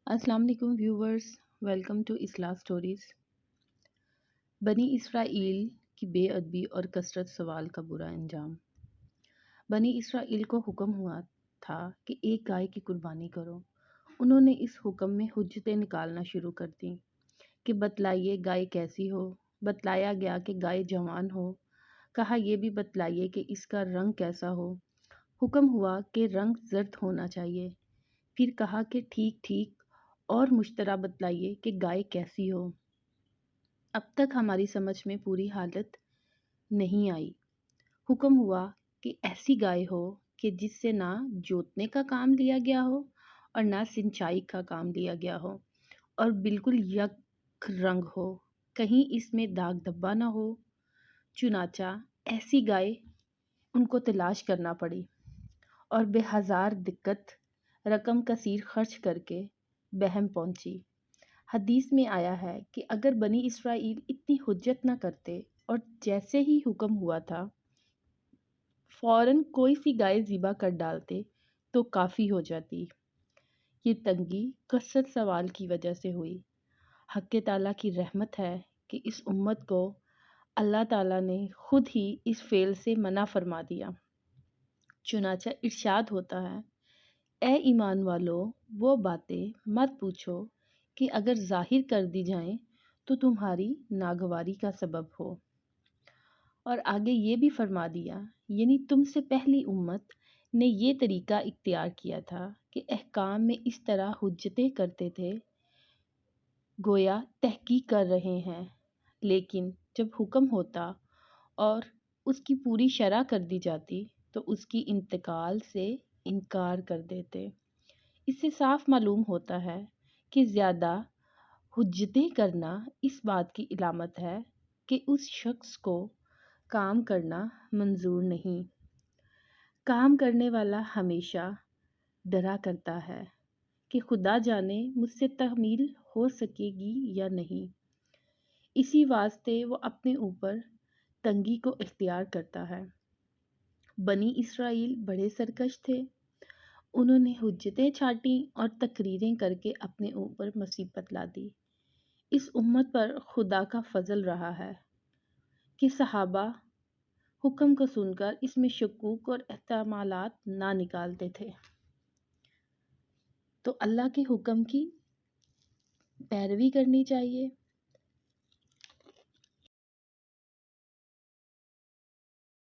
अस्सलाम वालेकुम viewers, welcome to इस्लाह stories. बनी इसराइल की बेअदबी और कसरत सवाल का बुरा अंजाम। बनी इसराइल को हुक्म हुआ था कि एक गाय की कुर्बानी करो। उन्होंने इस हुक्म में हुज्जतें निकालना शुरू कर दी कि बतलाइए गाय कैसी हो। बतलाया गया कि गाय जवान हो। कहा यह भी बतलाइए कि इसका रंग कैसा हो। हुक्म हुआ कि रंग जर्द होना चाहिए। फिर कहा कि ठीक ठीक और मुश्तरा बतलाइए कि गाय कैसी हो। अब तक हमारी समझ में पूरी हालत नहीं आई। हुक्म हुआ कि ऐसी गाय हो कि जिससे ना जोतने का काम लिया गया हो और ना सिंचाई का काम लिया गया हो, और बिल्कुल यक रंग हो, कहीं इसमें दाग धब्बा ना हो। चुनाचा ऐसी गाय उनको तलाश करना पड़ी और बेहजार दिक्कत रकम कसीर खर्च करके बहम पहुंची। हदीस में आया है कि अगर बनी इसराइल इतनी हुज्जत न करते और जैसे ही हुक्म हुआ था फौरन कोई सी गाय ज़िबा कर डालते तो काफ़ी हो जाती। ये तंगी कसरत सवाल की वजह से हुई। हक़ ताला की रहमत है कि इस उम्मत को अल्लाह ताला ने खुद ही इस फ़ेल से मना फरमा दिया। चुनाचा इरशाद होता है, ए ईमान वालों, वो बातें मत पूछो कि अगर ज़ाहिर कर दी जाएं तो तुम्हारी नागवारी का सबब हो। और आगे ये भी फरमा दिया, यानी तुमसे पहली उम्मत ने ये तरीका इख्तियार किया था कि अहकाम में इस तरह हुज्जतें करते थे गोया तहकीक कर रहे हैं, लेकिन जब हुक्म होता और उसकी पूरी शरह कर दी जाती तो उसकी इंतकाल से इनकार कर देते। इससे साफ मालूम होता है कि ज़्यादा हुज्जतें करना इस बात की इलामत है कि उस शख्स को काम करना मंजूर नहीं। काम करने वाला हमेशा डरा करता है कि खुदा जाने मुझसे तहमील हो सकेगी या नहीं। इसी वास्ते वो अपने ऊपर तंगी को इख्तियार करता है। बनी इसराइल बड़े सरकश थे। उन्होंने हुज्जतें छाटी और तकरीरें करके अपने ऊपर मुसीबत ला दी। इस उम्मत पर खुदा का फजल रहा है कि सहाबा हुक्म को सुनकर इसमें शकूक और एहतमालात ना निकालते थे। तो अल्लाह के हुक्म की पैरवी करनी चाहिए।